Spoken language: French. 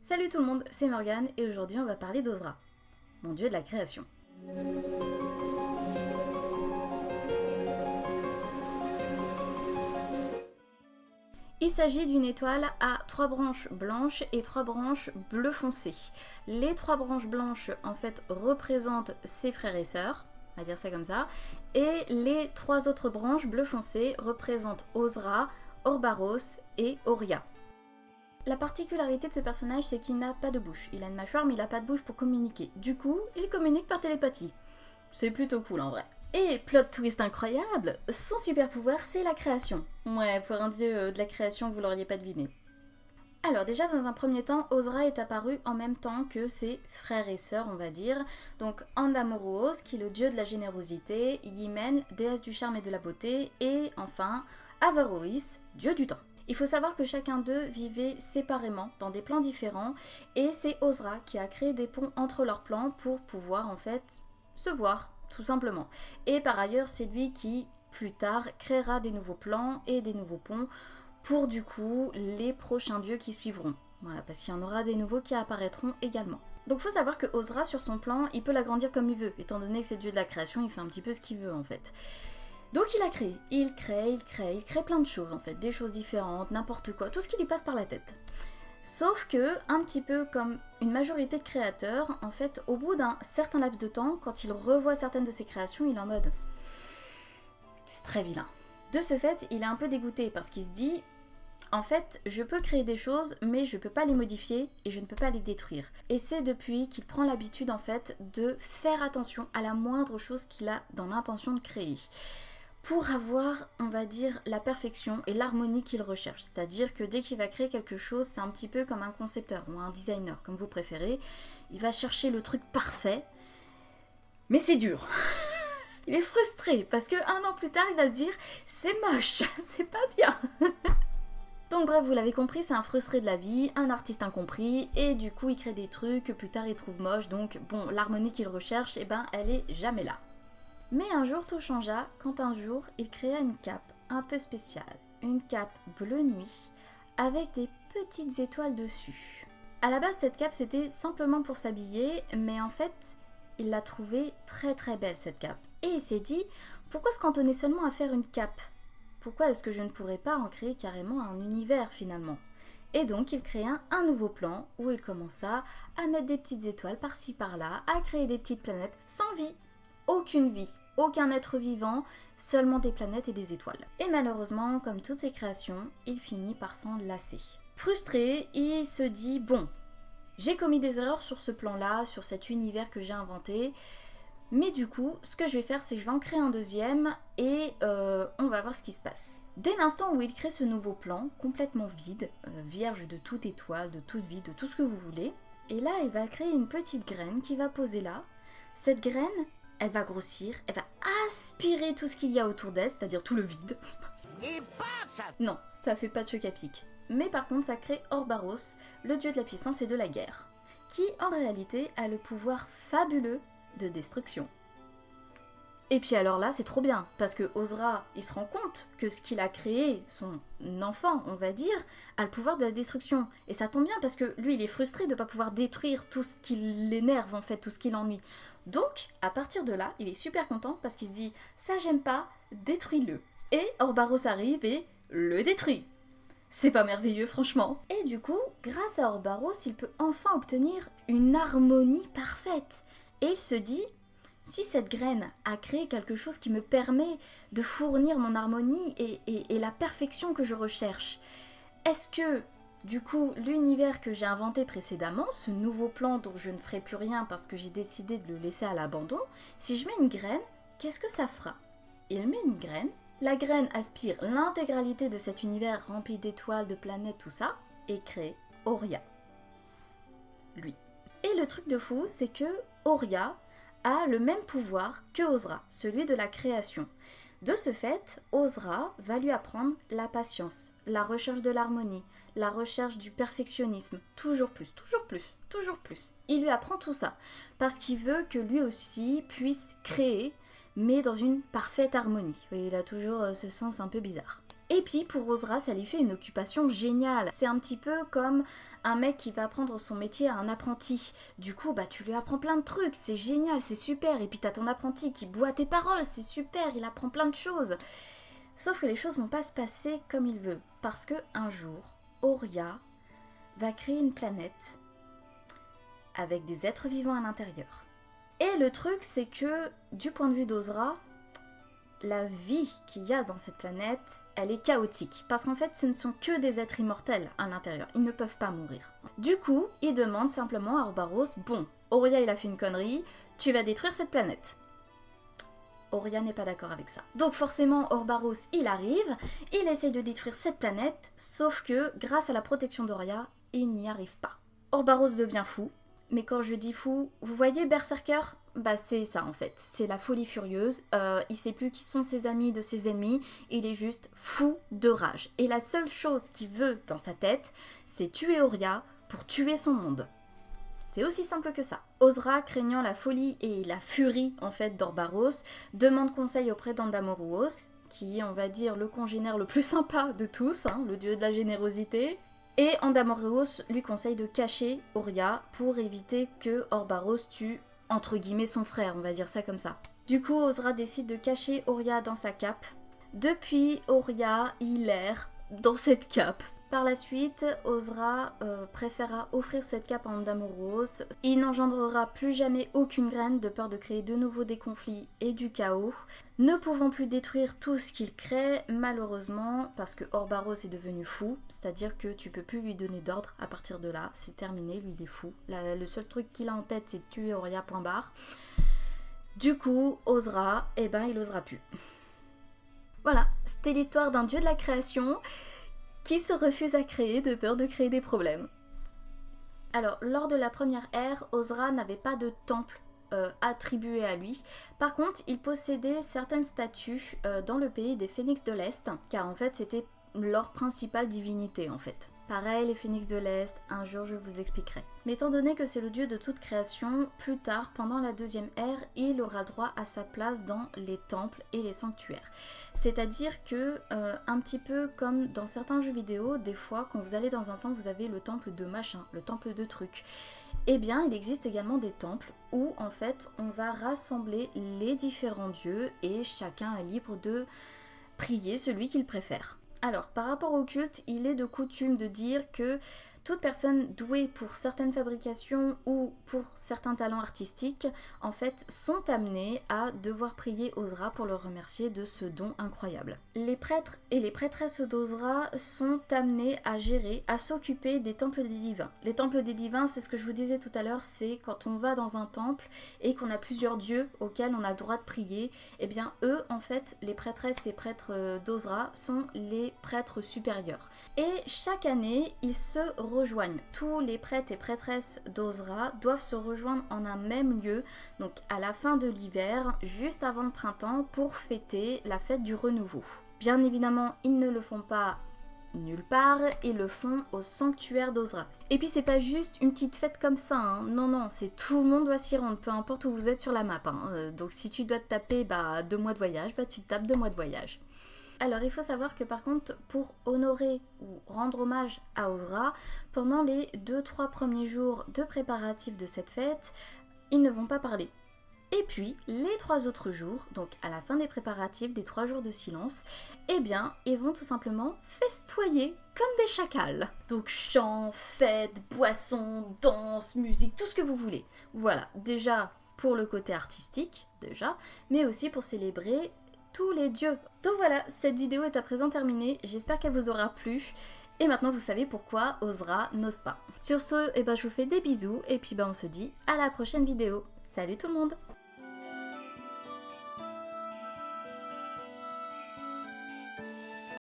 Salut tout le monde, c'est Morgane et aujourd'hui on va parler d'Ozra, mon dieu de la création. Il s'agit d'une étoile à 3 branches blanches et 3 branches bleu foncé. Les 3 branches blanches en fait représentent ses frères et sœurs, on va dire ça comme ça, et les 3 autres branches bleu foncé représentent Ozra, Orbaros et Oria. La particularité de ce personnage, c'est qu'il n'a pas de bouche. Il a une mâchoire, mais il n'a pas de bouche pour communiquer. Du coup, il communique par télépathie. C'est plutôt cool en vrai. Et plot twist incroyable, son super pouvoir, c'est la création. Ouais, pour un dieu de la création, vous l'auriez pas deviné. Alors déjà, dans un premier temps, Ozra est apparu en même temps que ses frères et sœurs, on va dire. Donc Andamoruos, qui est le dieu de la générosité, Yimen, déesse du charme et de la beauté, et enfin Avarois, dieu du temps. Il faut savoir que chacun d'eux vivait séparément, dans des plans différents, et c'est Ozra qui a créé des ponts entre leurs plans pour pouvoir en fait se voir, tout simplement. Et par ailleurs, c'est lui qui, plus tard, créera des nouveaux plans et des nouveaux ponts pour du coup les prochains dieux qui suivront. Voilà, parce qu'il y en aura des nouveaux qui apparaîtront également. Donc faut savoir que Ozra, sur son plan, il peut l'agrandir comme il veut, étant donné que c'est le dieu de la création, il fait un petit peu ce qu'il veut en fait. Donc il a créé, il crée plein de choses en fait, des choses différentes, n'importe quoi, tout ce qui lui passe par la tête. Sauf que, un petit peu comme une majorité de créateurs, en fait, au bout d'un certain laps de temps, quand il revoit certaines de ses créations, il est en mode « c'est très vilain ». De ce fait, il est un peu dégoûté parce qu'il se dit « en fait, je peux créer des choses, mais je peux pas les modifier et je ne peux pas les détruire ». Et c'est depuis qu'il prend l'habitude en fait de faire attention à la moindre chose qu'il a dans l'intention de créer, pour avoir, on va dire, la perfection et l'harmonie qu'il recherche. C'est-à-dire que dès qu'il va créer quelque chose, c'est un petit peu comme un concepteur ou un designer, comme vous préférez. Il va chercher le truc parfait, mais c'est dur. Il est frustré parce que 1 an plus tard, il va se dire « c'est moche, c'est pas bien ». Donc bref, vous l'avez compris, c'est un frustré de la vie, un artiste incompris, et du coup il crée des trucs que plus tard il trouve moches, donc bon, l'harmonie qu'il recherche, eh ben, elle est jamais là. Mais un jour tout changea quand un jour il créa une cape un peu spéciale, une cape bleu nuit avec des petites étoiles dessus. À la base cette cape c'était simplement pour s'habiller, mais en fait il l'a trouvée très très belle cette cape. Et il s'est dit pourquoi se cantonner seulement à faire une cape? Pourquoi est-ce que je ne pourrais pas en créer carrément un univers finalement? Et donc il créa un nouveau plan où il commença à mettre des petites étoiles par-ci par-là, à créer des petites planètes sans vie. Aucune vie, aucun être vivant, seulement des planètes et des étoiles. Et malheureusement, comme toutes ses créations, il finit par s'en lasser. Frustré, il se dit, bon, j'ai commis des erreurs sur ce plan-là, sur cet univers que j'ai inventé, mais du coup, ce que je vais faire, c'est que je vais en créer un deuxième et on va voir ce qui se passe. Dès l'instant où il crée ce nouveau plan, complètement vide, vierge de toute étoile, de toute vie, de tout ce que vous voulez, et là, il va créer une petite graine qui va poser là. Cette graine, elle va grossir, elle va aspirer tout ce qu'il y a autour d'elle, c'est-à-dire tout le vide. Et bam, ça... Non, ça fait pas de choc à pic. Mais par contre, ça crée Orbaros, le dieu de la puissance et de la guerre, qui en réalité a le pouvoir fabuleux de destruction. Et puis alors là, c'est trop bien, parce que Ozra, il se rend compte que ce qu'il a créé, son enfant, on va dire, a le pouvoir de la destruction. Et ça tombe bien, parce que lui, il est frustré de ne pas pouvoir détruire tout ce qui l'énerve, en fait, tout ce qui l'ennuie. Donc, à partir de là, il est super content, parce qu'il se dit « ça j'aime pas, détruis-le ». Et Orbaros arrive et le détruit. C'est pas merveilleux, franchement. Et du coup, grâce à Orbaros, il peut enfin obtenir une harmonie parfaite. Et il se dit... si cette graine a créé quelque chose qui me permet de fournir mon harmonie et la perfection que je recherche, est-ce que, du coup, l'univers que j'ai inventé précédemment, ce nouveau plan dont je ne ferai plus rien parce que j'ai décidé de le laisser à l'abandon, si je mets une graine, qu'est-ce que ça fera? Il met une graine, la graine aspire l'intégralité de cet univers rempli d'étoiles, de planètes, tout ça, et crée Oria. Lui. Et le truc de fou, c'est que Oria a le même pouvoir que Ozra, celui de la création. De ce fait, Ozra va lui apprendre la patience, la recherche de l'harmonie, la recherche du perfectionnisme, toujours plus, toujours plus, toujours plus. Il lui apprend tout ça, parce qu'il veut que lui aussi puisse créer, mais dans une parfaite harmonie. Et il a toujours ce sens un peu bizarre. Et puis pour Ozra, ça lui fait une occupation géniale. C'est un petit peu comme un mec qui va apprendre son métier à un apprenti. Du coup, tu lui apprends plein de trucs, c'est génial, c'est super. Et puis t'as ton apprenti qui boit tes paroles, c'est super, il apprend plein de choses. Sauf que les choses vont pas se passer comme il veut. Parce que un jour, Auria va créer une planète avec des êtres vivants à l'intérieur. Et le truc, c'est que du point de vue d'Ozra, la vie qu'il y a dans cette planète, elle est chaotique. Parce qu'en fait, ce ne sont que des êtres immortels à l'intérieur. Ils ne peuvent pas mourir. Du coup, il demande simplement à Orbaros, bon, Auria il a fait une connerie, tu vas détruire cette planète. Auria n'est pas d'accord avec ça. Donc forcément, Orbaros, il arrive, il essaye de détruire cette planète, sauf que, grâce à la protection d'Auria, il n'y arrive pas. Orbaros devient fou, mais quand je dis fou, vous voyez Berserker ? C'est ça en fait, c'est la folie furieuse, il sait plus qui sont ses amis de ses ennemis, il est juste fou de rage. Et la seule chose qu'il veut dans sa tête, c'est tuer Auria pour tuer son monde. C'est aussi simple que ça. Ozra, craignant la folie et la furie en fait d'Orbaros, demande conseil auprès d'Andamoruos, qui est on va dire le congénère le plus sympa de tous, le dieu de la générosité. Et Andamoruos lui conseille de cacher Auria pour éviter que Orbaros tue entre guillemets son frère, on va dire ça comme ça. Du coup, Ozra décide de cacher Auria dans sa cape. Depuis, Auria, il erre dans cette cape. Par la suite, Ozra préférera offrir cette cape à Andamoruos. Il n'engendrera plus jamais aucune graine de peur de créer de nouveau des conflits et du chaos. Ne pouvant plus détruire tout ce qu'il crée, malheureusement, parce que Orbaros est devenu fou, c'est-à-dire que tu peux plus lui donner d'ordre à partir de là, c'est terminé, lui il est fou. Le seul truc qu'il a en tête c'est de tuer Auria, point barre. Du coup, Ozra, il osera plus. Voilà, c'était l'histoire d'un dieu de la création qui se refuse à créer de peur de créer des problèmes. Alors, lors de la première ère, Ozra n'avait pas de temple attribué à lui. Par contre, il possédait certaines statues dans le pays des Phénix de l'Est, car en fait, c'était leur principale divinité en fait. Pareil, les Phénix de l'Est, un jour je vous expliquerai. Mais étant donné que c'est le dieu de toute création, plus tard, pendant la deuxième ère, il aura droit à sa place dans les temples et les sanctuaires. C'est-à-dire que, un petit peu comme dans certains jeux vidéo, des fois, quand vous allez dans un temple, vous avez le temple de machin, le temple de truc. Eh bien, il existe également des temples où, en fait, on va rassembler les différents dieux et chacun est libre de prier celui qu'il préfère. Alors, par rapport au culte, il est de coutume de dire que toute personne douée pour certaines fabrications ou pour certains talents artistiques, en fait, sont amenées à devoir prier Ozra pour le remercier de ce don incroyable. Les prêtres et les prêtresses d'Ozra sont amenés à gérer, à s'occuper des temples des divins. Les temples des divins, c'est ce que je vous disais tout à l'heure, c'est quand on va dans un temple et qu'on a plusieurs dieux auxquels on a le droit de prier, eh bien eux, en fait, les prêtresses et prêtres d'Ozra sont les prêtres supérieurs. Et chaque année, ils se rejoignent. Tous les prêtres et prêtresses d'Ozra doivent se rejoindre en un même lieu, donc à la fin de l'hiver, juste avant le printemps, pour fêter la fête du renouveau. Bien évidemment, ils ne le font pas nulle part, ils le font au sanctuaire d'Ozra. Et puis c'est pas juste une petite fête comme ça, non, c'est tout le monde doit s'y rendre, peu importe où vous êtes sur la map. Donc si tu dois te taper 2 mois de voyage, tu te tapes 2 mois de voyage. Alors il faut savoir que par contre, pour honorer ou rendre hommage à Ozra, pendant les 2-3 premiers jours de préparatifs de cette fête, ils ne vont pas parler. Et puis, les 3 autres jours, donc à la fin des préparatifs, des 3 jours de silence, eh bien, ils vont tout simplement festoyer comme des chacals. Donc chants, fêtes, boissons, danse, musique, tout ce que vous voulez. Voilà, déjà pour le côté artistique, mais aussi pour célébrer tous les dieux. Donc voilà, cette vidéo est à présent terminée, j'espère qu'elle vous aura plu. Et maintenant vous savez pourquoi Ozra n'ose pas. Sur ce, je vous fais des bisous et puis on se dit à la prochaine vidéo. Salut tout le monde!